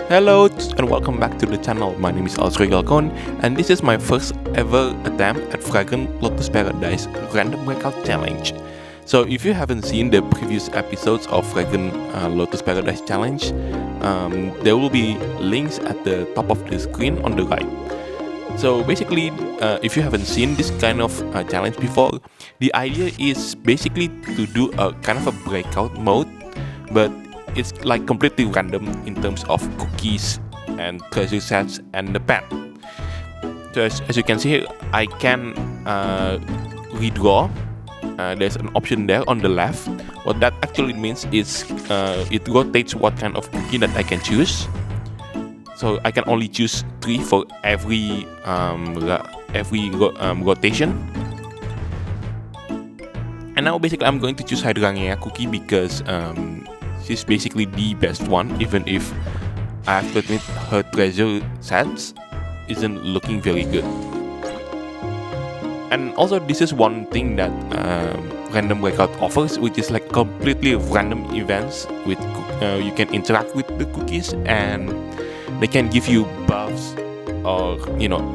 Hello and welcome back to the channel. My name is Alsregalcon and this is my first ever attempt at Fragrant Lotus Paradise Random Breakout Challenge. So if you haven't seen the previous episodes of Fragrant Lotus Paradise Challenge, there will be links at the top of the screen on the right. So basically, if you haven't seen this kind of challenge before, the idea is basically to do a kind of a breakout mode, but it's like completely random in terms of cookies and treasure sets and the pet. So as you can see here, I can redraw. There's an option there on the left. What that actually means is it rotates what kind of cookie that I can choose. So I can only choose 3 for every rotation. And now basically I'm going to choose Hydrangea cookie because she's basically the best one, even if I have to admit her treasure sets isn't looking very good. And also this is one thing that Random Breakout offers, which is like completely random events with you can interact with the cookies and they can give you buffs or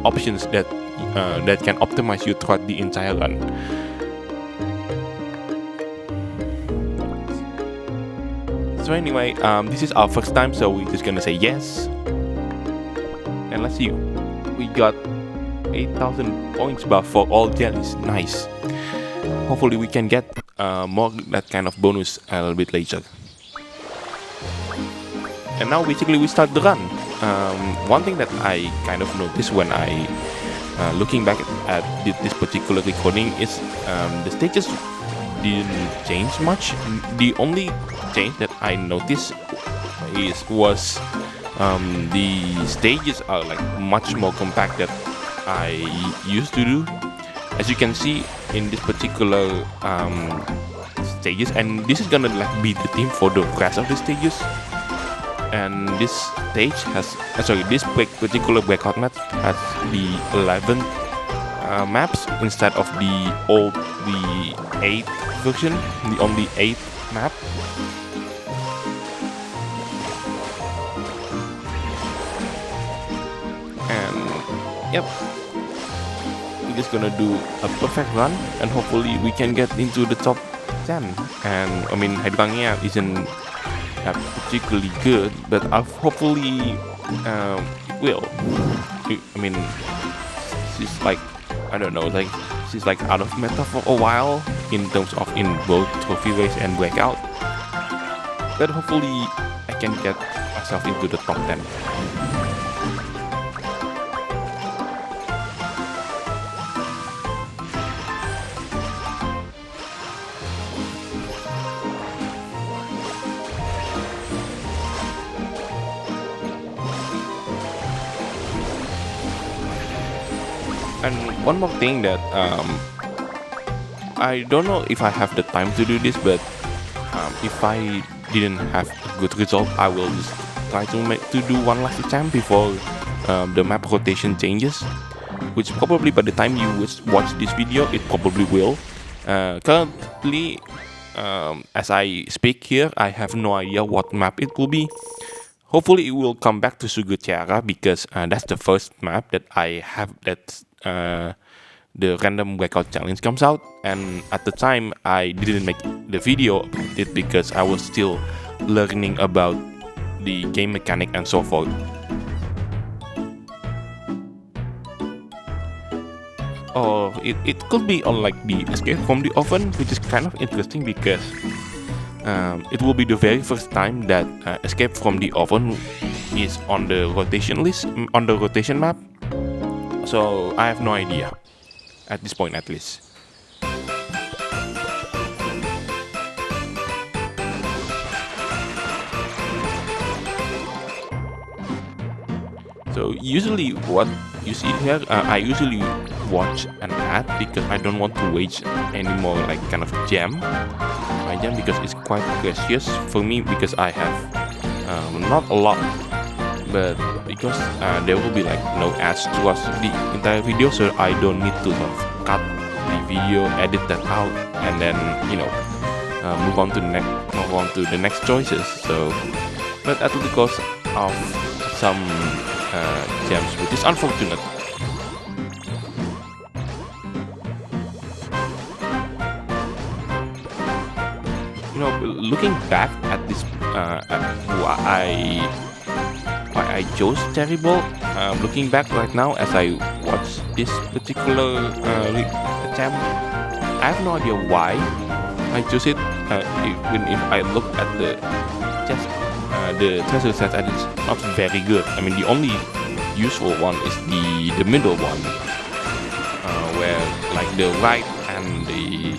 options that that can optimize you throughout the entire run. So anyway, this is our first time, so we're just gonna say yes. And let's see, we got 8,000 points buff for all jellies. Nice. Hopefully we can get more that kind of bonus a little bit later. And now basically we start the run. One thing that I kind of noticed when I looking back at this particular recording is the stages didn't change much. The only change that I noticed was the stages are like much more compact that I used to do. As you can see in this particular stages, and this is gonna like be the theme for the rest of the stages. And this stage has, this particular breakout map has the 11 maps instead of the 8th version, the only 8th map. And yep, we're just gonna do a perfect run and hopefully we can get into the top 10. And I mean, Hydrangea isn't particularly good, but hopefully it will. I mean, she's like, I don't know, like she's like out of meta for a while in terms of in both trophy race and breakout, but hopefully I can get myself into the top 10. And one more thing that I don't know if I have the time to do this, but if I didn't have a good result, I will just try to do one last attempt before the map rotation changes, which probably by the time you watch this video, it probably will. Currently, as I speak here, I have no idea what map it will be. Hopefully it will come back to Sugar Tiara because that's the first map that I have that the Random Breakout Challenge comes out, and at the time I didn't make the video about it because I was still learning about the game mechanic and so forth. Or it could be on like the Escape from the Oven, which is kind of interesting because it will be the very first time that Escape from the Oven is on the rotation list, on the rotation map. So I have no idea at this point, at least. So usually what you see here, I usually watch an ad because I don't want to waste any more like kind of my gem because it's quite precious for me because I have not a lot, but because there will be like no ads towards the entire video, so I don't need to cut the video, edit that out, and then move on to the next choices. So, but at the cost of some gems, which is unfortunate. You know, looking back at this, why I chose Cherry Ball. Looking back right now as I watch this particular attempt, I have no idea why I chose it. Even if I look at the treasure set, and it's not very good. I mean, the only useful one is the middle one, where like the right and the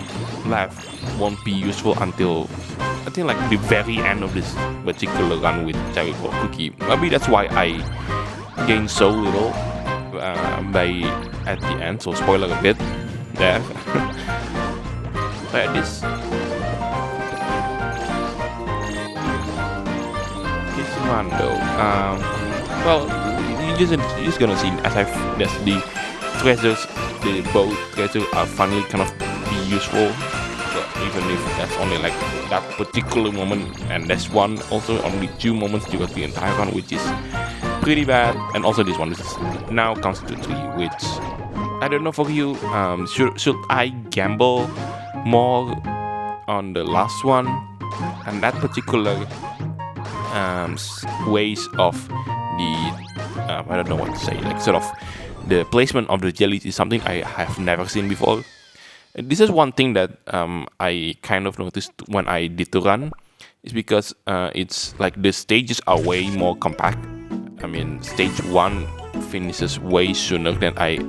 left won't be useful until I think like the very end of this particular run with Cherry Ball Cookie. Maybe that's why I gained so little by at the end. So spoiler a bit there. But this run though, well, you're just gonna see as there's the treasures, the both treasures are finally kind of be useful. But even if that's only like that particular moment, and that's one also only 2 moments throughout the entire run, which is pretty bad. And also this one is now counts to 3, which I don't know for you. Should I gamble more on the last one? And that particular ways of the I don't know what to say, like sort of the placement of the jellies is something I have never seen before. This is one thing that I kind of noticed when I did the run, is because it's like the stages are way more compact. I mean, stage 1 finishes way sooner than I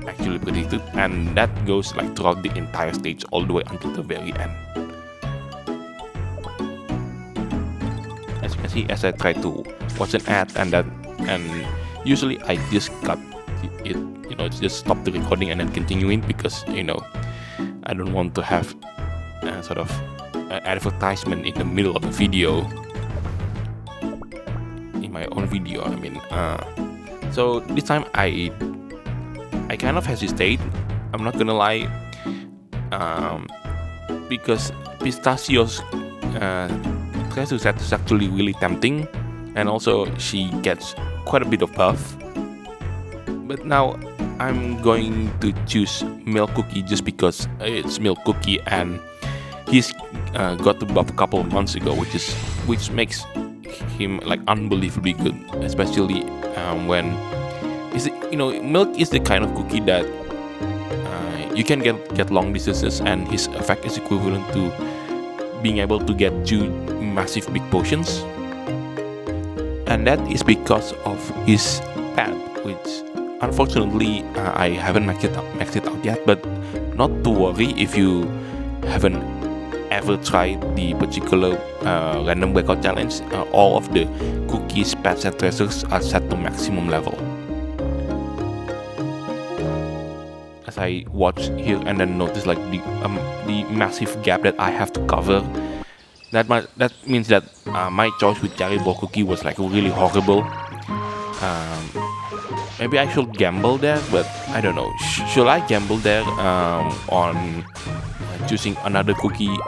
actually predicted, and that goes like throughout the entire stage all the way until the very end. As you can see, as I try to watch an ad and usually I just cut it, you know, just stop the recording and then continuing, because you know I don't want to have sort of advertisement in the middle of a video, in my own video. I mean, so this time I kind of hesitate. I'm not gonna lie, because Pistachio's treasure set is actually really tempting, and also she gets quite a bit of buff. But now I'm going to choose Milk Cookie just because it's Milk Cookie, and he's got the buff a couple of months ago, which makes him like unbelievably good, especially when Milk is the kind of cookie that you can get long distances, and his effect is equivalent to being able to get 2 massive big potions, and that is because of his pet, which unfortunately I haven't maxed it out yet. But not to worry if you haven't ever tried the particular Random Breakout challenge. All of the cookies, pets, and treasures are set to maximum level. As I watch here and then notice like the massive gap that I have to cover, that means that my choice with Cherry Ball Cookie was like really horrible. Maybe I should gamble there, but I don't know. Should I gamble there on choosing another cookie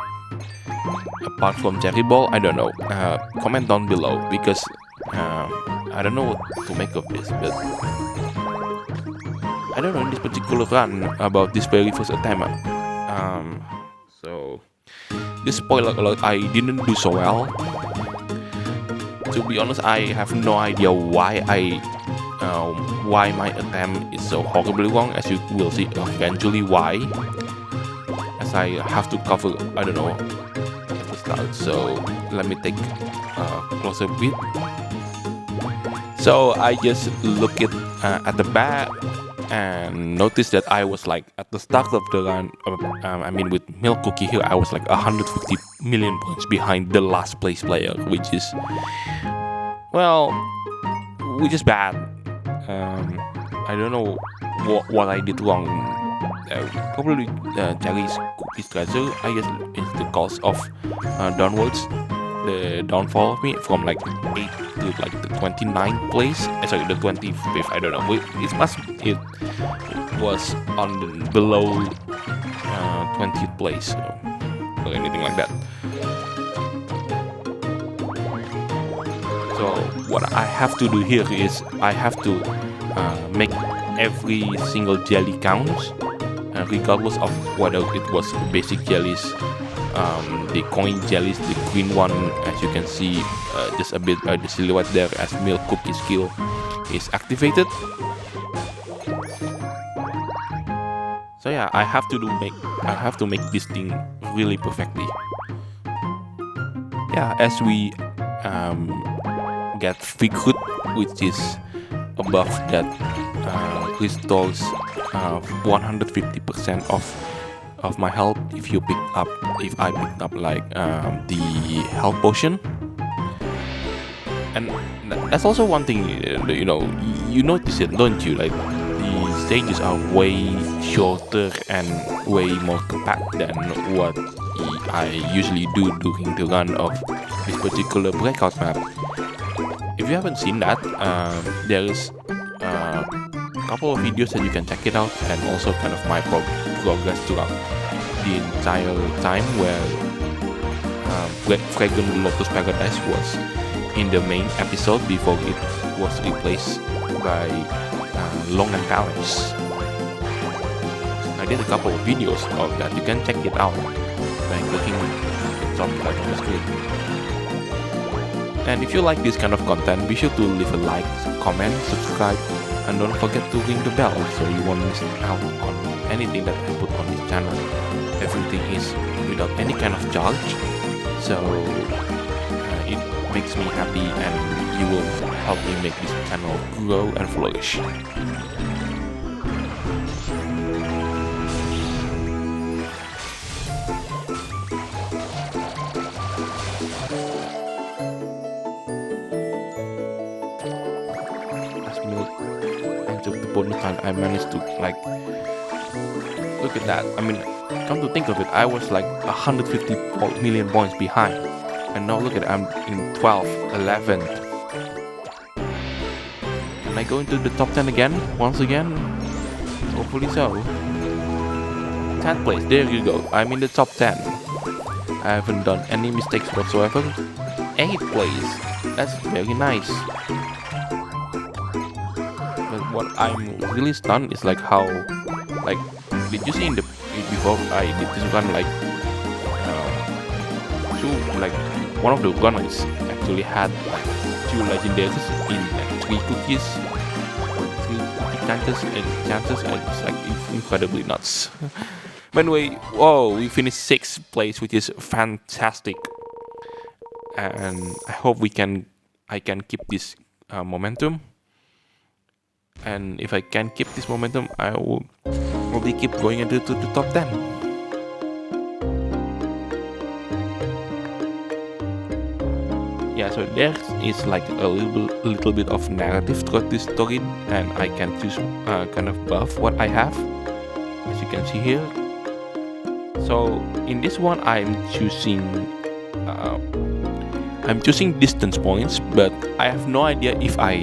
apart from Cherry Ball? I don't know. Comment down below, because I don't know what to make of this. But I don't know in this particular run about this very first attempt. So this spoiler alert, I didn't do so well. To be honest, I have no idea why my attempt is so horribly wrong. As you will see eventually why, as I have to cover, I don't know, at the start. So let me take a closer peek. So I just look at the back and notice that I was like at the start of the run, I mean with Milk Cookie here, I was like 150 million points behind the last place player, which is bad. I don't know what I did wrong. Probably Cherry's Cookie's treasure, I guess, is the cause of downwards, the downfall of me from like 8 to like the 29th place. Sorry, the 25th. I don't know. It was on the below 20th place or anything like that. So what I have to do here is I have to make every single jelly counts, regardless of whether it was basic jellies, the coin jellies, the green one, as you can see, just a bit the silhouette there as milk cookie skill is activated. So yeah, I have to make this thing really perfectly. Yeah, as we get Fighood, which is above that, restores 150% of my health if I picked up like the health potion. And that's also one thing, you notice it, don't you? Like the stages are way shorter and way more compact than what I usually do during the run of this particular breakout map. If you haven't seen that, there is a couple of videos that you can check it out, and also kind of my progress throughout the entire time where Fragrant Lotus Paradise was in the main episode before it was replaced by Long and Palace. I did a couple of videos of that. You can check it out by clicking the top right on the screen. And if you like this kind of content, be sure to leave a like, comment, subscribe, and don't forget to ring the bell so you won't miss out on anything that I put on this channel. Everything is without any kind of charge, so it makes me happy, and you will help me make this channel grow and flourish. Bonus time, I managed to like look at that. I mean, come to think of it, I was like 150 million points behind, and now look at it, I'm in 12th, 11th. Can I go into the top 10 again? Once again? Hopefully so. 10th place, there you go. I'm in the top 10. I haven't done any mistakes whatsoever. 8th place. That's very nice. What I'm really stunned is like how, like, did you see in the before I did this run, like one of the runners actually had like 2 legendaries in like 3 cookie chances, and it's like incredibly nuts. By the way, whoa, we finished 6th place, which is fantastic, and I hope I can keep this momentum. And if I can keep this momentum, I will probably keep going into the top 10. Yeah, so there is like a little bit of narrative throughout this story, and I can choose kind of buff what I have, as you can see here. So in this one, I'm choosing distance points, but I have no idea if I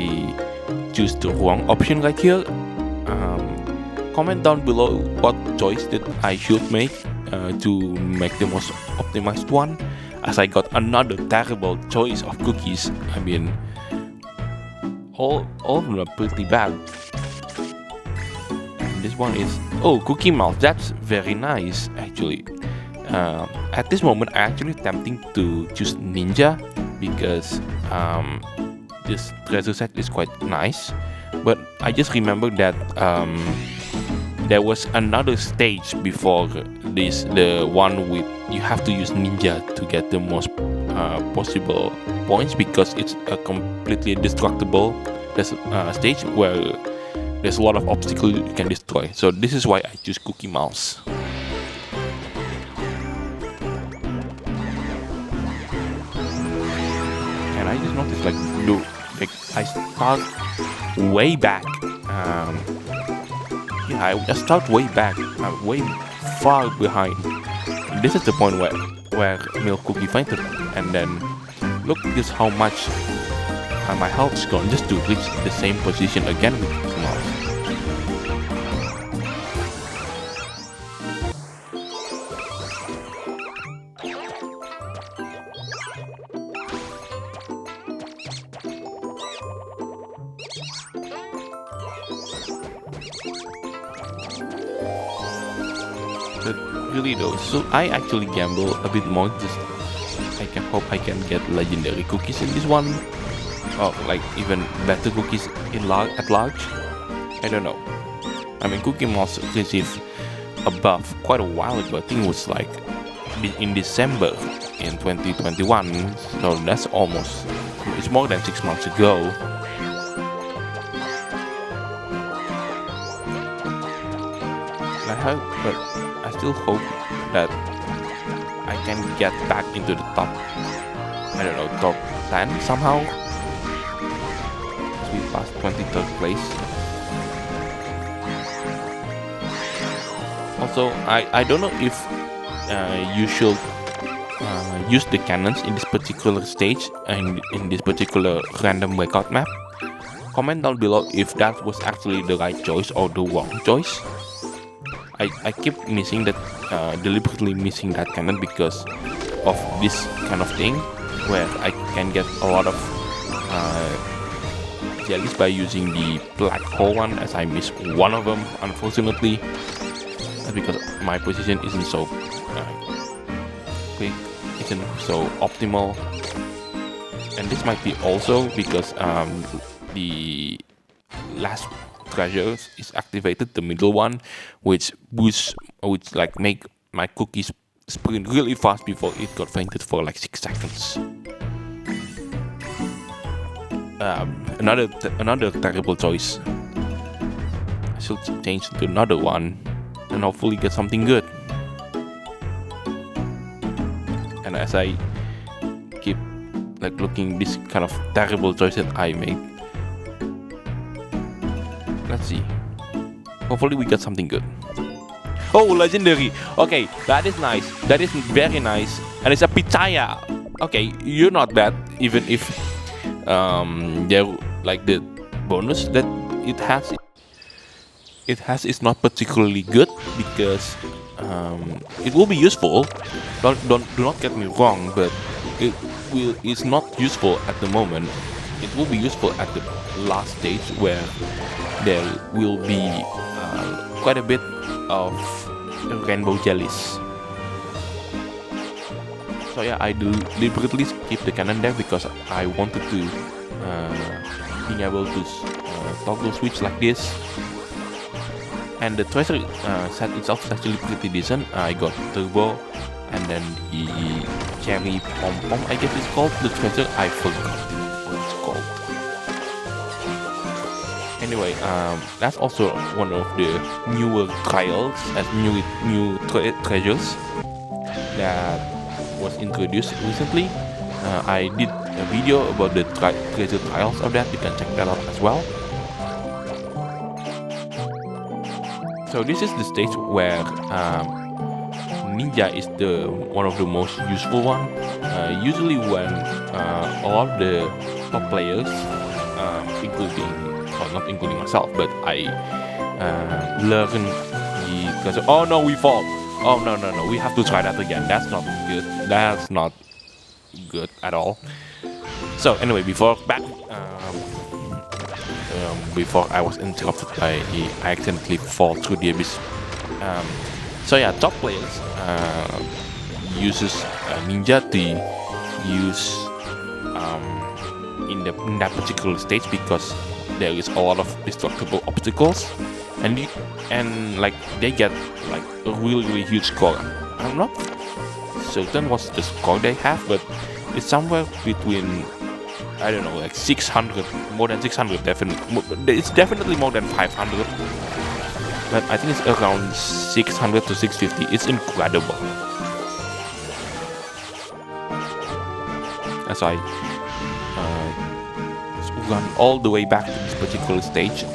choose the wrong option right here. Comment down below what choice that I should make to make the most optimized one, as I got another terrible choice of cookies. I mean, all of them are pretty bad. And this one is, oh, cookie mouth. That's very nice actually. At this moment, I actually tempting to choose ninja because this treasure set is quite nice, but I just remember that there was another stage before this, the one with you have to use ninja to get the most possible points, because it's a completely destructible stage where there's a lot of obstacles you can destroy. So this is why I choose Cookie Mouse. And I just noticed, like, I start way back. I start way back. I'm way far behind. This is the point where Milk Cookie fainted, and then look just how much my health's gone just to reach the same position again with Cookie Mouse. really though. So I actually gamble a bit more. Just I can hope I can get legendary cookies in this one, or like even better cookies at large. I don't know. I mean, Cookie Moss received a buff quite a while ago. I think it was like in December in 2021. So that's it's more than 6 months ago. But I still hope that I can get back into the top, I don't know, top 10 somehow. We passed 23rd place. Also, I don't know if you should use the cannons in this particular stage, in this particular random breakout map. Comment down below if that was actually the right choice or the wrong choice. I keep missing that, deliberately missing that cannon because of this kind of thing, where I can get a lot of jellies by using the black hole one, as I missed one of them, unfortunately. That's because my position isn't so quick, isn't so optimal. And this might be also because the last treasure is activated, the middle one, which like make my cookies sprint really fast before it got fainted for like 6 seconds. Another terrible choice. I should change to another one and hopefully get something good. And as I keep like looking this kind of terrible choices I made, let's see. Hopefully we get something good. Oh, legendary. Okay, that is nice. That is very nice. And it's a pitaya. Okay, you're not bad. Even if there like the bonus that it has is not particularly good, because it will be useful. Do not get me wrong, but it's not useful at the moment. It will be useful at the last stage, where there will be quite a bit of rainbow jellies. So yeah, I deliberately skip the cannon there because I wanted to being able to toggle switch like this. And the treasure set itself is actually pretty decent. I got turbo, and then the cherry pom pom, I guess it's called. The treasure, I forgot what it's called. Anyway, that's also one of the newer trials, as new treasures that was introduced recently. I did a video about the treasure trials of that. You can check that out as well. So this is the stage where Ninja is one of the most useful one. Usually when a lot of the top players, not including myself, but I learn the treasure. Oh no, we fall. Oh no, we have to try that again. That's not good. That's not good at all. So anyway, before I was interrupted by I accidentally fall through the abyss. So yeah, top players uses Ninja to use in that particular stage, because there is a lot of destructible obstacles, and like they get like a really huge score. I'm not certain what's the score they have, but it's somewhere between, I don't know, like 600, more than 600 definitely. It's definitely more than 500, but I think it's around 600 to 650. It's incredible. As I run all the way back to this particular stage.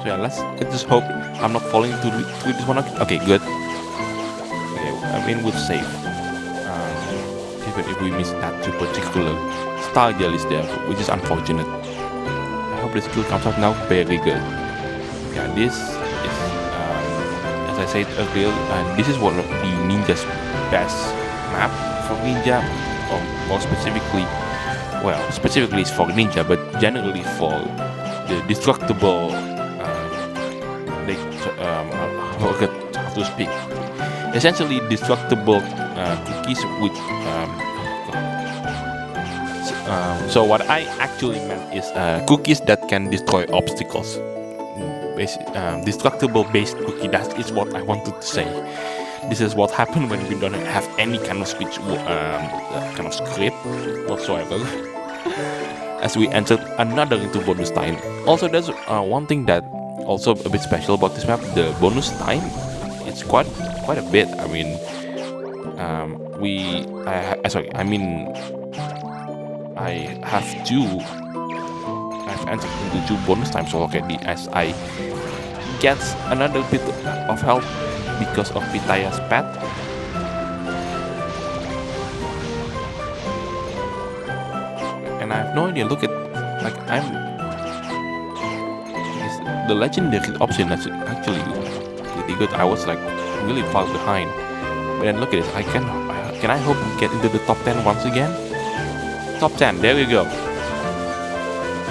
So yeah, let's just hope I'm not falling through this one. Okay, good. Okay, I'm in with safe. Even if we miss that two particular star jellies there, which is unfortunate. the skill comes out now, very good. Yeah, this is, as I said earlier, this is one of the Ninja's best map for Ninja, or more specifically, well, specifically it's for Ninja, but generally for the destructible, I forgot how to speak. Essentially, destructible cookies with. So what I actually meant is cookies that can destroy obstacles. Destructible based cookie. That is what I wanted to say. This is what happened when we don't have any kind of speech, kind of script whatsoever. As we entered another into bonus time. Also, there's one thing that also a bit special about this map. The bonus time, it's quite a bit. I mean, I've entered into 2 bonus times already, as I get another bit of help because of Pitaya's pet. And I have no idea, look at, like, the legendary option is actually really good. I was like really far behind, but then look at this. Can I hope we get into the top 10 once again? Top 10, there we go.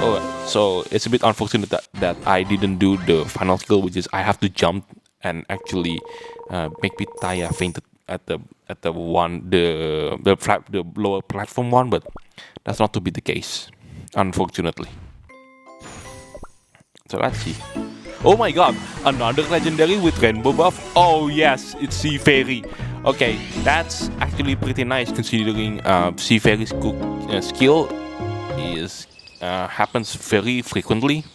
Oh, so it's a bit unfortunate that I didn't do the final skill, which is I have to jump and actually make Pitaya fainted at the lower platform one, but that's not to be the case, unfortunately. So let's see. Oh my god, another legendary with rainbow buff. Oh yes, it's Sea Fairy. Okay, that's actually pretty nice considering Sea Fairy's skill is happens very frequently.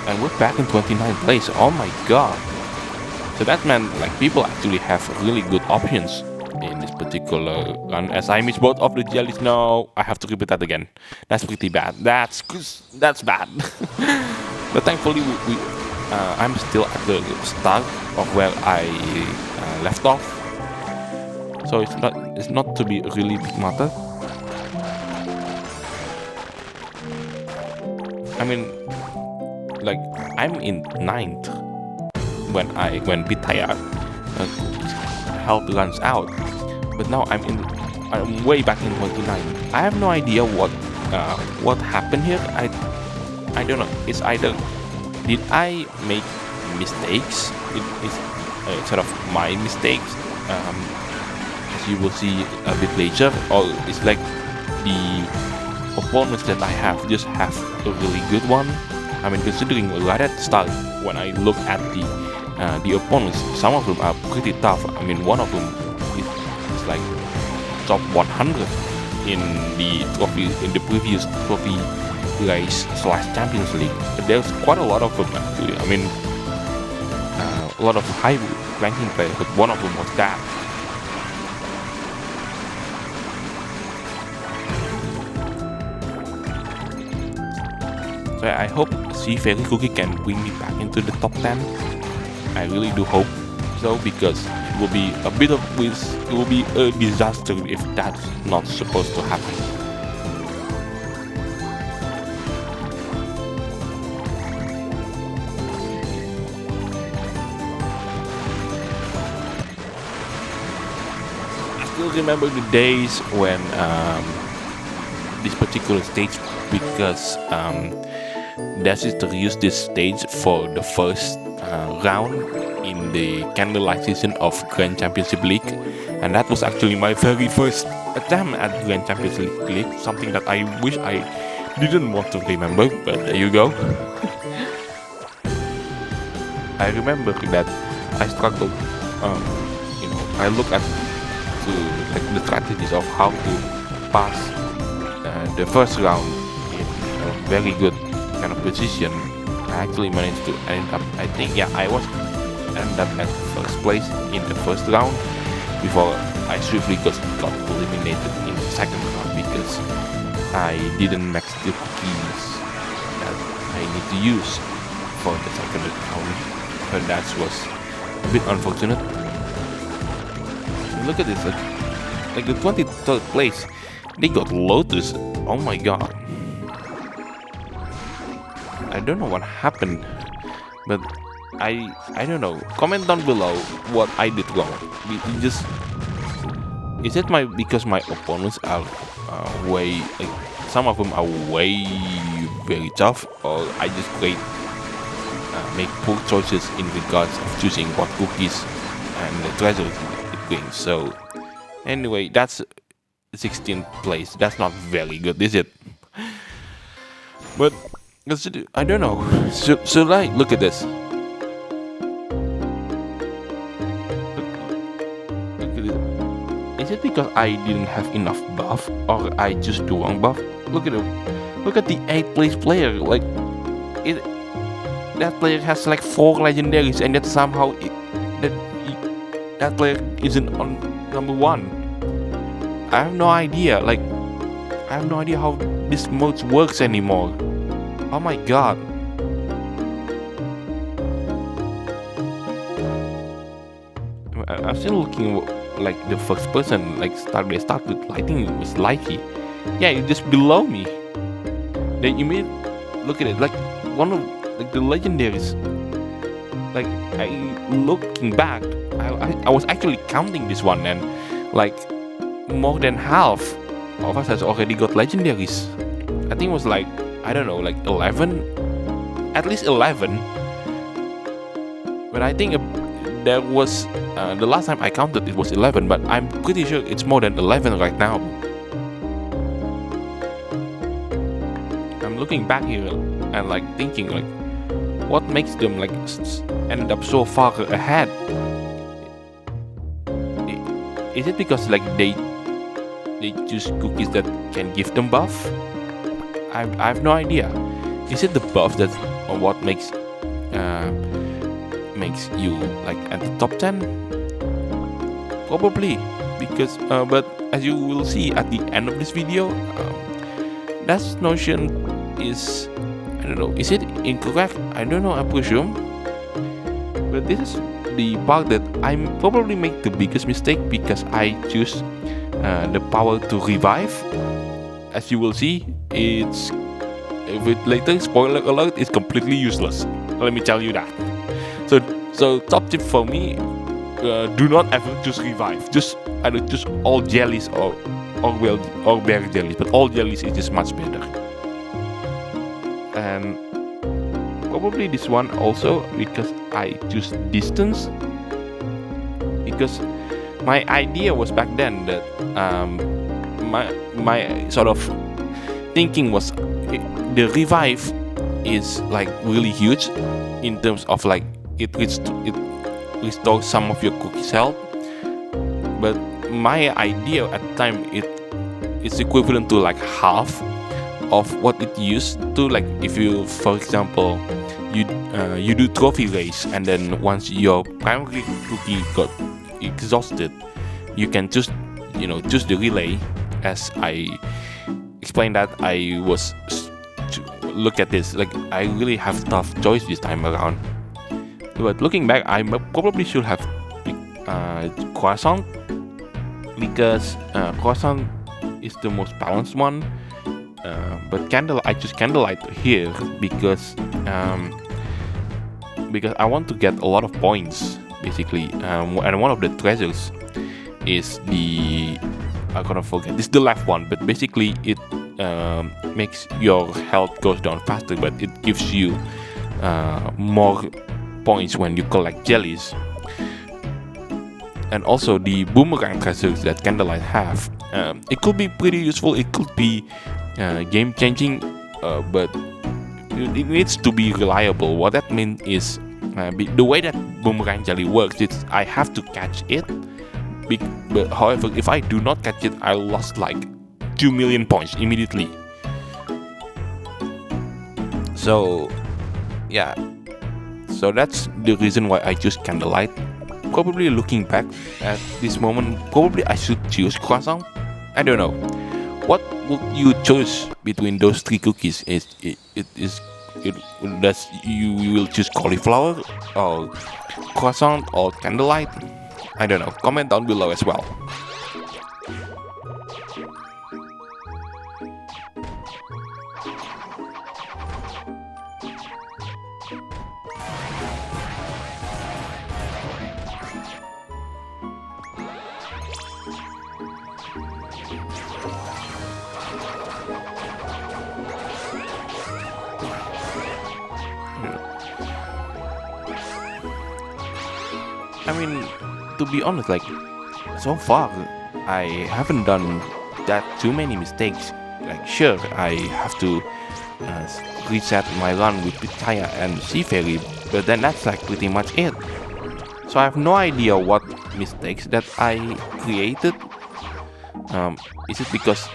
And we're back in 29th place. Oh my god. So that meant like people actually have really good options in this particular run. As I missed both of the jellies, no, I have to repeat that again. That's pretty bad. That's bad. But thankfully, I'm still at the start of where I left off. So it's not to be a really big matter. I mean, like I'm in 9th when Pitaya health runs out, but now I'm way back in 29. I have no idea what happened here. I don't know. It's either did I make mistakes? It's sort of my mistakes, as you will see a bit later, or it's like the opponents that I have just have a really good one. I mean, considering right at the start, when I look at the opponents, some of them are pretty tough. I mean, one of them is like top 100 in the previous trophy race / Champions League. There's quite a lot of them actually. I mean, a lot of high ranking players, but one of them was that. So I hope Sea Fairy Cookie can bring me back into the top 10. I really do hope so, because it will be it will be a disaster if that's not supposed to happen. I still remember the days when this particular stage, because Devsisters used this stage for the first round in the Candlelight season of Grand Championship League, and that was actually my very first attempt at Grand Championship League, something that I wish I didn't want to remember, but there you go. I remember that I struggled, I look at the strategies of how to pass the first round in a very good kind of position. I actually managed to end up, I ended up at first place in the first round before I swiftly got eliminated in the second round because I didn't max the cookies that I need to use for the second round. But that was a bit unfortunate. And look at this, like the 23rd place, they got Lotus. Oh my god. I don't know what happened, but I don't know. Comment down below what I did wrong. Just is it because my opponents are way like some of them are way very tough, or I just make poor choices in regards of choosing what cookies and the treasures it brings. So anyway, that's 16th place. That's not very good, is it? But I don't know. Should I look at this? Look at it. Is it because I didn't have enough buff, or I just the wrong buff? Look at it. Look at the 8th place player. Like that player has like 4 legendaries, and yet somehow that player isn't on number 1. I have no idea. Like I have no idea how this mode works anymore. Oh my god. I'm still looking like the first person. Like they start with lighting. It was Lighty. Yeah, it's just below me. Then you may look at it like one of like the legendaries. Like looking back, I was actually counting this one, and like more than half of us has already got legendaries. I think it was like, I don't know, like 11, at least 11. But I think there was the last time I counted it was 11, but I'm pretty sure it's more than 11 right now. I'm looking back here and like thinking like, what makes them like end up so far ahead? Is it because like they choose cookies that can give them buff? I have no idea. Is it the buff that or what makes you like at the top 10? Probably, because but as you will see at the end of this video, that notion is, I don't know, is it incorrect? I don't know, I presume. But this is the part that I probably make the biggest mistake, because I choose the power to revive. As you will see, it's later, spoiler alert, it's completely useless. Let me tell you that. So top tip for me, do not ever choose revive. Just either choose all jellies or berry jellies, but all jellies is just much better. And probably this one also because I choose distance, because my idea was back then that my sort of thinking was the revive is like really huge in terms of like it restores some of your cookies health, but my idea at the time it's equivalent to like half of what it used to. Like if you, for example, you do trophy race, and then once your primary cookie got exhausted, you can choose the relay. As I explained that, I was look at this, like I really have tough choice this time around. But looking back, I probably should have picked croissant, because croissant is the most balanced one. But I choose candlelight here because I want to get a lot of points basically, and one of the treasures is the, I'm gonna forget, this is the left one, but basically it makes your health goes down faster, but it gives you more points when you collect jellies. And also the boomerang treasures that candlelight have, it could be pretty useful, it could be game changing, but it needs to be reliable. What that means is the way that boomerang jelly works, it's I have to catch it, but however, if I do not catch it, I lost like 2 million points immediately. So yeah, so that's the reason why I choose candlelight. Probably looking back at this moment, probably I should choose croissant. I don't know. What would you choose between those three cookies? Does you will choose cauliflower or croissant or candlelight? I don't know. Comment down below as well. I mean, to be honest, like, so far, I haven't done that too many mistakes. Like, sure, I have to reset my run with Pitaya and Sea Fairy, but then that's like pretty much it. So I have no idea what mistakes that I created. Is it because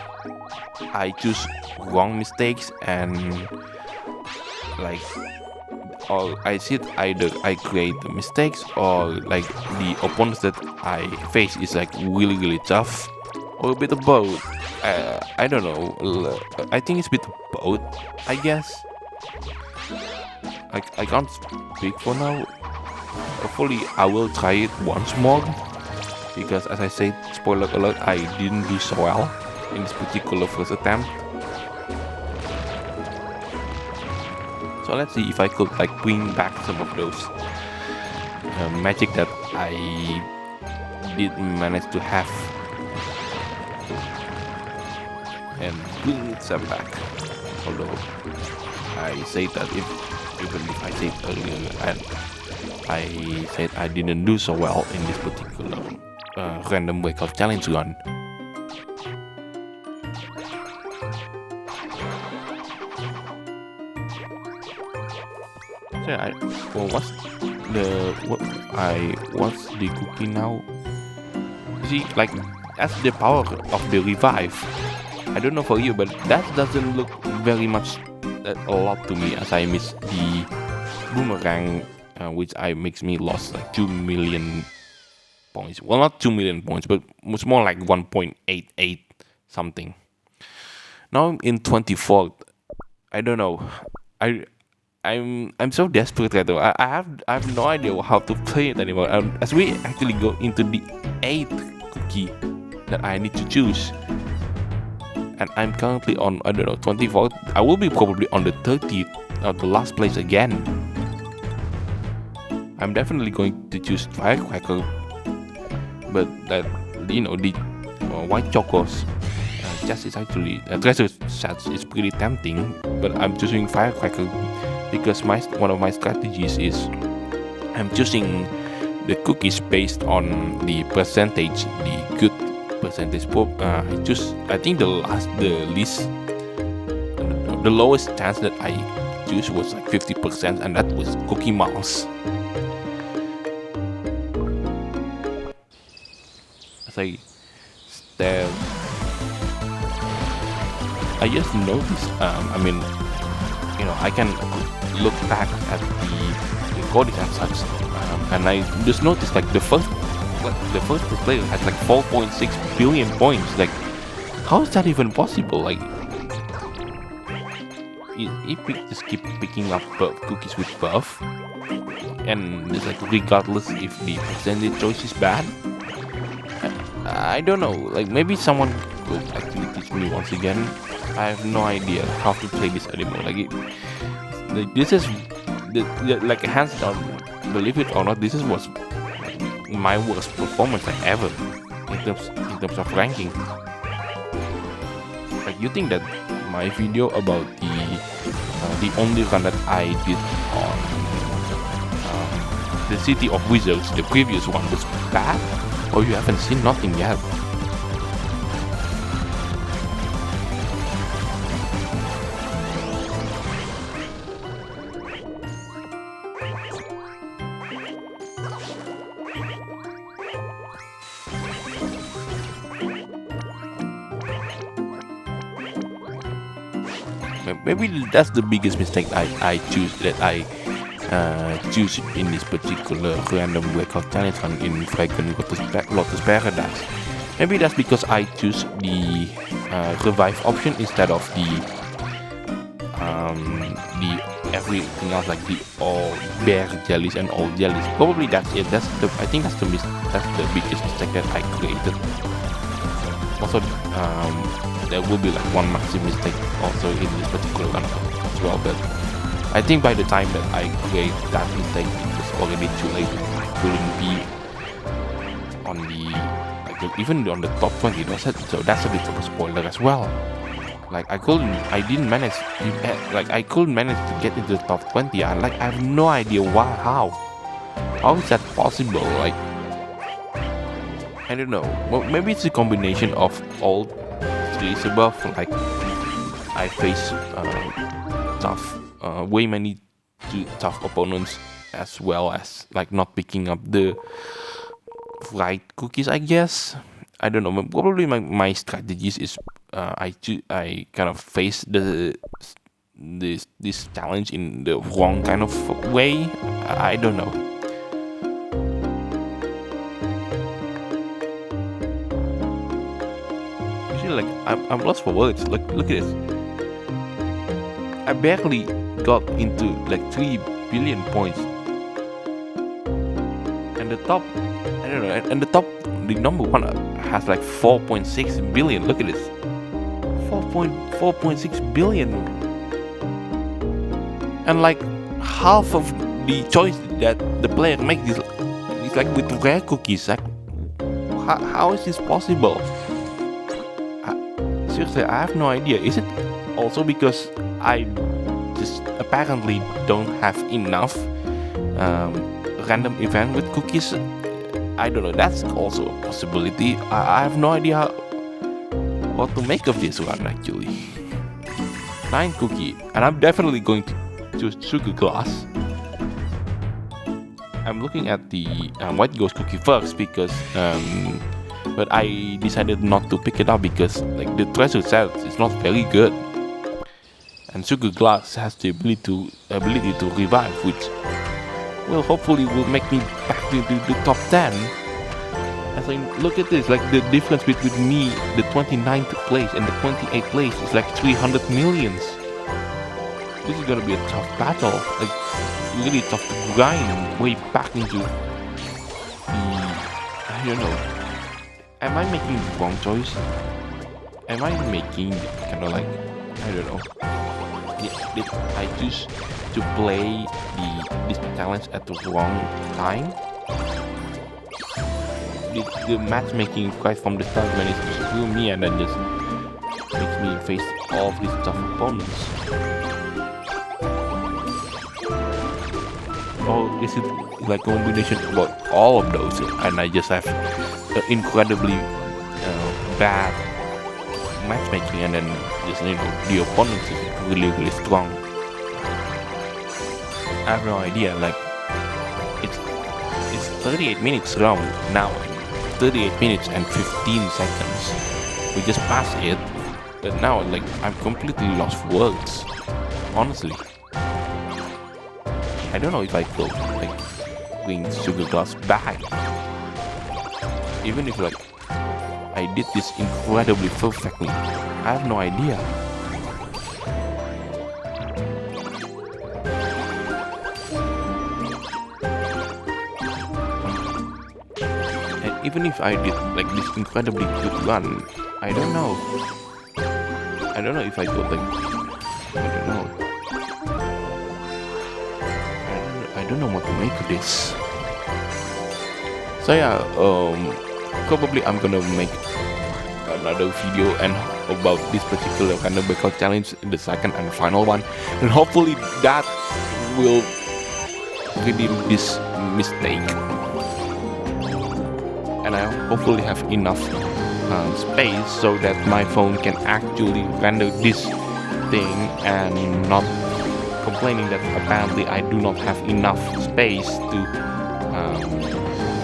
I choose wrong mistakes and like, or I see it either I create the mistakes or like the opponents that I face is like really tough, or a bit of both. I don't know. I think it's a bit of both, I guess. I can't speak for now. Hopefully I will try it once more, because as I said, spoiler alert, I didn't do so well in this particular first attempt. So let's see if I could like bring back some of those magic that I did manage to have and bring some back. Although I say that even if I said earlier and I said I didn't do so well in this particular random breakout challenge run. So what's the cookie now? You see, like, that's the power of the revive. I don't know for you, but that doesn't look very much a lot to me, as I miss the boomerang, which makes me lost like 2 million points. Well, not 2 million points, but it's more like 1.88 something. Now I'm in 24th. I don't know. I'm so desperate right now. I have no idea how to play it anymore. As we actually go into the 8th cookie that I need to choose, and I'm currently on, I don't know, 24th. I will be probably on the 30th, the last place again. I'm definitely going to choose Firecracker, but that, you know, the white chocos just is actually treasure sets is pretty tempting, but I'm choosing Firecracker because one of my strategies is I'm choosing the cookies based on the percentage, the good percentage. I think the lowest chance that I choose was like 50%, and that was Cookie Mouse. As I stare, I just noticed. I mean, you know, I can look back at the recordings and such, and I just noticed like the first player has like 4.6 billion points. Like, how is that even possible? Like, he just keep picking up cookies with buff, and it's like regardless if the percentage choice is bad. I don't know. Like, maybe someone could actually teach me once again. I have no idea how to play this anymore. This is like hands down. Believe it or not, this was my worst performance ever in terms of ranking. Like, you think that my video about the only run that I did on the City of Wizards, the previous one, was bad, or you haven't seen nothing yet? Maybe that's the biggest mistake I choose in this particular random breakout challenge in Fragrant Lotus Paradise. Maybe that's because I choose the revive option instead of the everything else, like the all bear jellies and all jellies. Probably that's it. I think that's the biggest mistake that I created. Also, there will be like one massive mistake also in this particular one as well, but I think by the time that I create that mistake, it was already too late. I couldn't be on the even on the top 20. So that's a bit of a spoiler as well. Like, I couldn't manage to get into the top 20. I have no idea how is that possible. Like, I don't know. Well, maybe it's a combination of all three above. Like I face tough, way many tough opponents, as well as like not picking up the right cookies, I guess. I don't know. Probably my strategies is I kind of face this challenge in the wrong kind of way. I don't know. You see, like I'm lost for words. Look at this. I barely got into like 3 billion points, and the top, I don't know, and the top, the number one has like 4.6 billion. Look at this, 4.6 billion, and like half of the choice that the player makes is like with rare cookies. Like, how is this possible? Seriously, I have no idea. Is it also because I just apparently don't have enough random event with cookies? I don't know. That's also a possibility. I have no idea what to make of this one actually. 9 cookie, and I'm definitely going to choose sugar glass. I'm looking at the white ghost cookie first because but I decided not to pick it up because like the treasure set is not very good, and sugar glass has the ability to revive, which will hopefully will make me back to the top 10. As I look at this, like the difference between me, the 29th place, and the 28th place is like 300 millions. This is gonna be a tough battle, like really tough to grind way back into the, I don't know. Am I making the wrong choice? Am I making kind of like, I don't know. Did I choose to play this challenge at the wrong time? Did the matchmaking right from the start manage to screw me and then just makes me face all of these tough opponents? Or is it like a combination about all of those and I just have incredibly bad matchmaking and then just, you know, the opponent is really strong? I have no idea. Like it's 38 minutes long now, 38 minutes and 15 seconds. We just passed it, but now like I'm completely lost for words, honestly. I don't know if I could like bring sugar glass back, even if like I did this incredibly perfectly. I have no idea. And even if I did like this incredibly good run, I don't know. I don't know if I could like, I don't know. I don't know what to make of this. So yeah, probably I'm gonna make another video and about this particular Random Breakout challenge, the second and final one, and hopefully that will redeem this mistake. And I hopefully have enough space so that my phone can actually render this thing and not complaining that apparently I do not have enough space to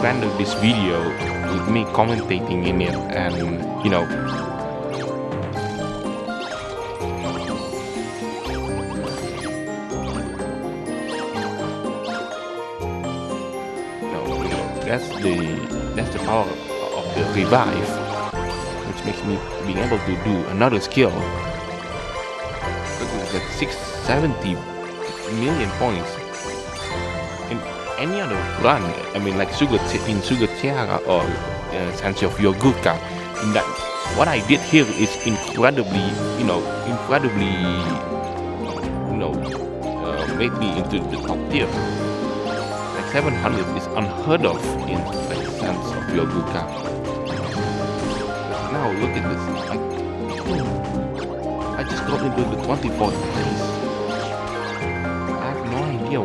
render this video with me commentating in it, and you know, that's the power of the revive, which makes me being able to do another skill. Like 670 million points. In any other run, I mean, like Sugar Tiara or Sense of Yogurka, that what I did here is incredibly, made me into the top tier. Like 700 is unheard of in like Sense of Yogurka. But now look at this, I just got into the 24th place. I have no idea.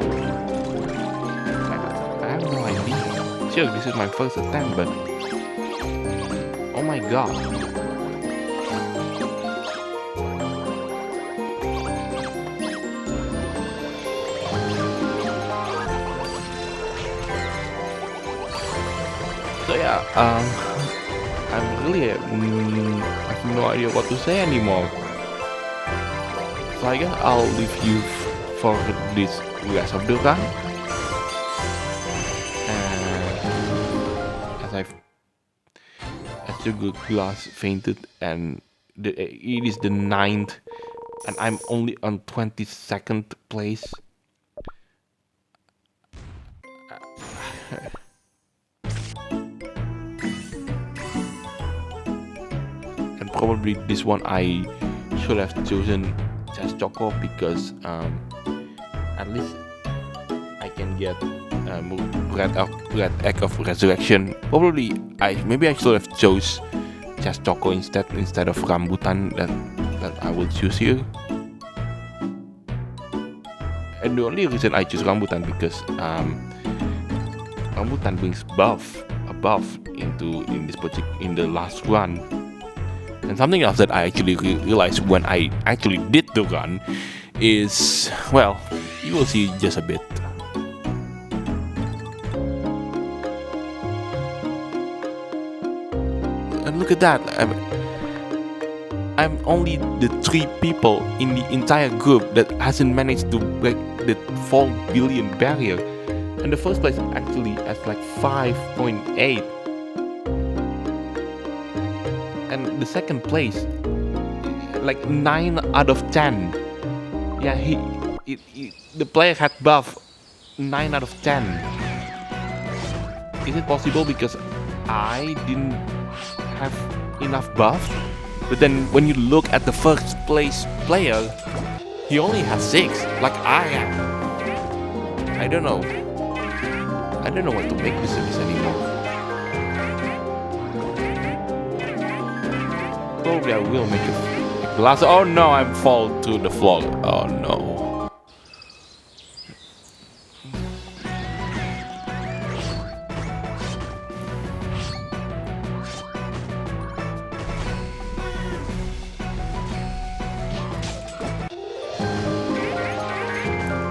I have no idea. Sure, this is my first attempt, but Oh my god. So yeah, I'm really I have no idea what to say anymore. So I guess I'll leave you for this rest of the run. And as the good glass fainted, and it is the 9th, and I'm only on 22nd place. And probably this one I should have chosen just Choco, because at least I can get red egg of resurrection. Probably maybe I should have chose just Choco instead of rambutan that I will choose here. And the only reason I choose rambutan because rambutan brings buff in this project in the last run. And something else that I actually realized when I actually did the run is, well, you will see just a bit. And look at that, I'm only the 3 people in the entire group that hasn't managed to break the 4 billion barrier. And the first place actually has like 5.8. And the second place, like 9 out of 10. Yeah, the player had buff 9 out of 10. Is it possible because I didn't have enough buff? But then when you look at the first place player, he only has 6, like I am. I don't know what to make this anymore. Probably I will make a glass. Oh no, I'm fall to the floor. Oh no.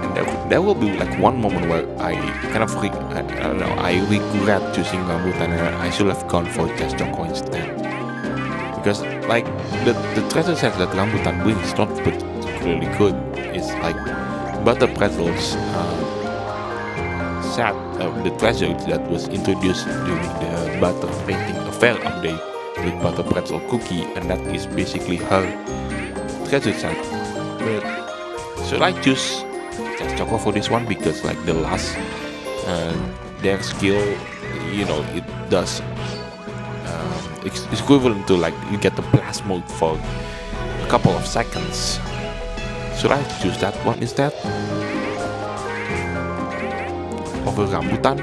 And there will be like one moment where I kind of I regret choosing rambutan, and I should have gone for just Choco instead. Because like the treasure set that rambutan brings is not particularly good. It's like butter pretzels set the treasure that was introduced during the butter painting affair update with butter pretzel cookie, and that is basically her treasure set. But should I choose just Choco for this one? Because like the last their skill, it does. It's equivalent to like you get the blast mode for a couple of seconds. Should I choose that one instead over rambutan?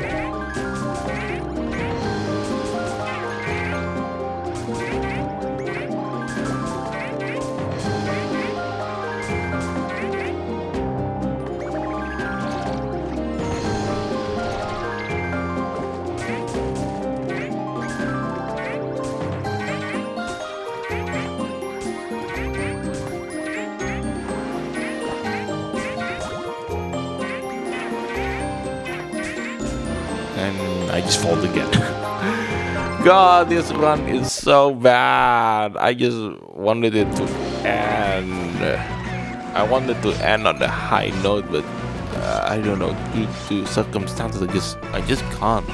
And I just fall again. God, this run is so bad. I just wanted it to end. I wanted to end on a high note, but I don't know, due to circumstances, I just can't.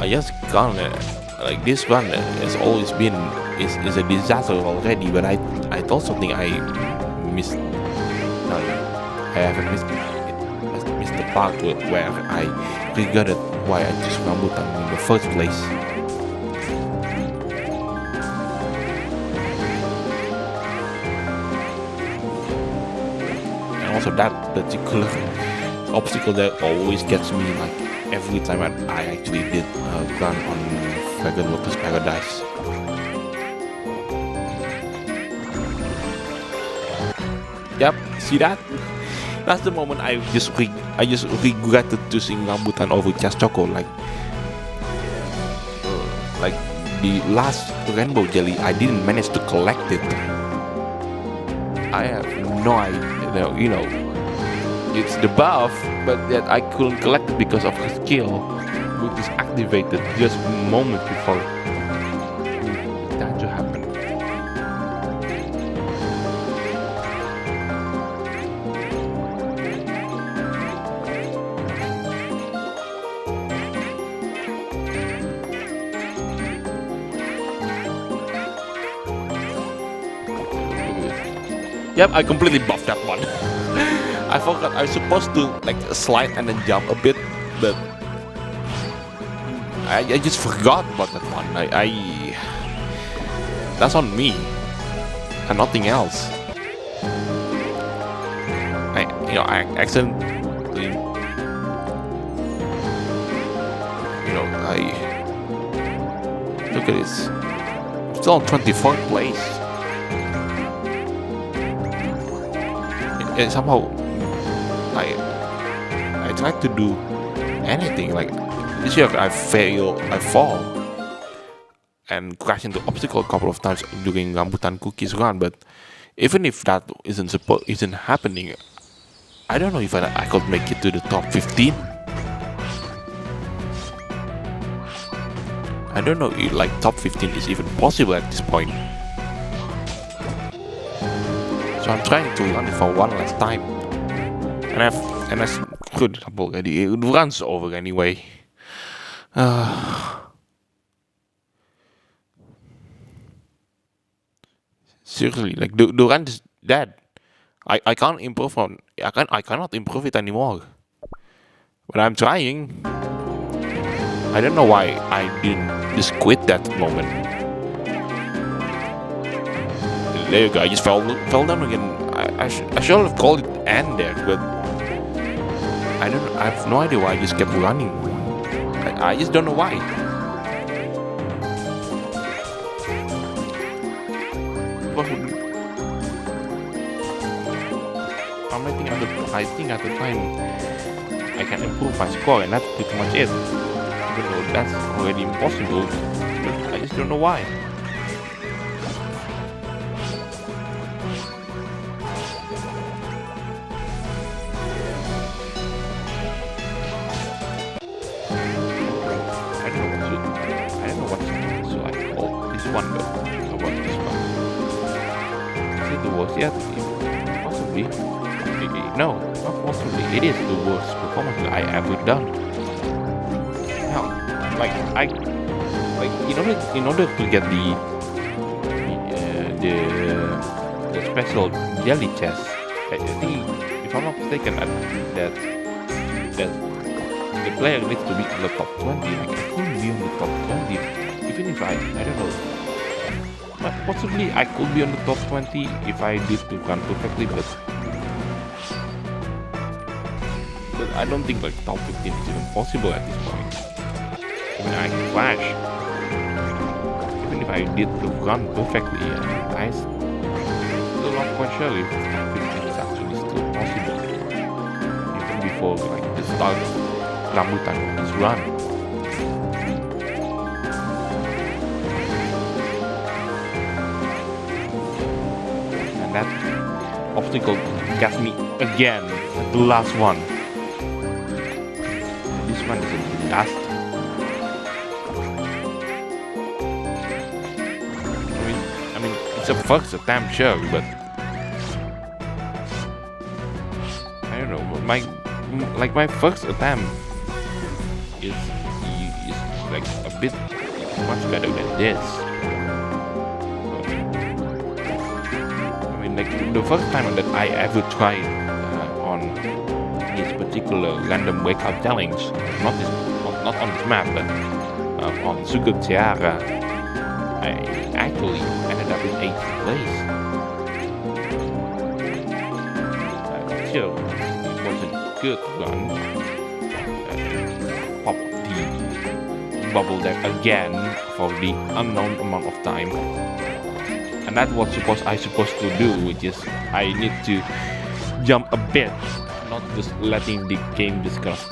Like this run has always been is a disaster already. But I thought something I missed. No, I haven't missed the part where I regretted why I chose rambutan in the first place. And also that particular obstacle that always gets me, like every time I actually did run on Fragrant Lotus Paradise. Yep, see that? That's the moment I just regretted choosing rambutan over just Choco. Like the last rainbow jelly, I didn't manage to collect it. I have no idea, you know, it's the buff, but yet I couldn't collect it because of the skill, which is activated just moments before that to happen. Yep, I completely buffed that one. I forgot I was supposed to like slide and then jump a bit, but I just forgot about that one. I that's on me and nothing else. I accidentally, I look at this. I'm still on 24th place. And somehow I tried to do anything like this year. I fall and crash into obstacle a couple of times during Rambutan Cookies run. But even if that isn't happening, I don't know if I could make it to the top 15. I don't know if like top 15 is even possible at this point. So I'm trying to run it for one last time, and I screwed it up already. It runs over anyway. Seriously, like the run is dead. I can't improve on. I cannot improve it anymore. But I'm trying. I don't know why I didn't just quit that moment. There you go. I just fell down again. I should have called it end there, but I have no idea why I just kept running. I just don't know why. I think at the time I can improve my score, and that's pretty much it. Even though that's already impossible, but I just don't know why. Yet, possibly. No, not possibly. It is the worst performance that I ever done. Hell, in order to get the special jelly chest, I think, if I'm not mistaken, that the player needs to be in the top 20. Like, I couldn't be in the top 20, even if I don't know. But possibly I could be on the top 20 if I did the run perfectly, but I don't think like top 15 is even possible at this point. I mean, I can flash. Even if I did the run perfectly, I'm still not quite sure if top 15 is actually still possible. Even before like the start of Rambutan is run. That obstacle got me again, like the last one. This one is the last. I mean, it's a first attempt, sure, but I don't know. My first attempt is like a bit much better than this. Like the first time that I ever tried on this particular random breakout challenge, not on this map, but on Sugar Tiara, I actually ended up in 8th place. Sure, it was a good run. Pop the bubble deck again for the unknown amount of time. And that's what I supposed to do, which is I need to jump a bit, not just letting the game disgust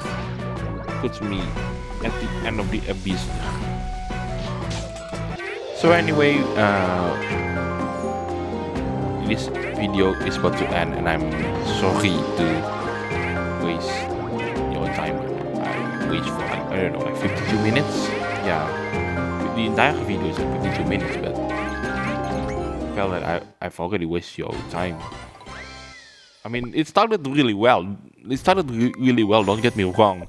puts me at the end of the abyss. So anyway, this video is about to end, and I'm sorry to waste your time. I wait for like, I don't know, like 52 minutes. Yeah, the entire video is like 52 minutes, but I felt that I've already wasted your time. I mean, it started really well. Really well. Don't get me wrong.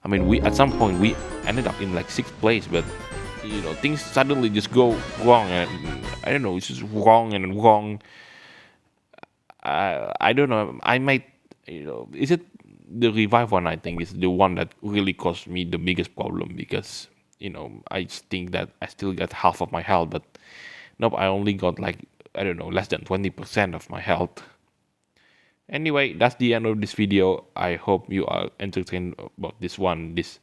I mean, we at some point we ended up in like 6th place, but things suddenly just go wrong, and I don't know, it's just wrong and wrong. I don't know. I might, is it the revive one? I think is the one that really caused me the biggest problem, because I just think that I still got half of my health, but nope, I only got like, I don't know, less than 20% of my health. Anyway, that's the end of this video. I hope you are entertained about this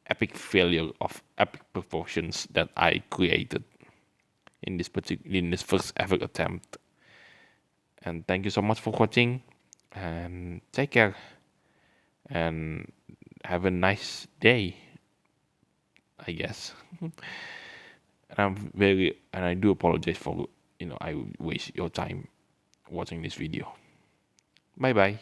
epic failure of epic proportions that I created in this first ever attempt. And thank you so much for watching, and take care, and have a nice day, I guess. And I do apologize for I waste your time watching this video. Bye bye.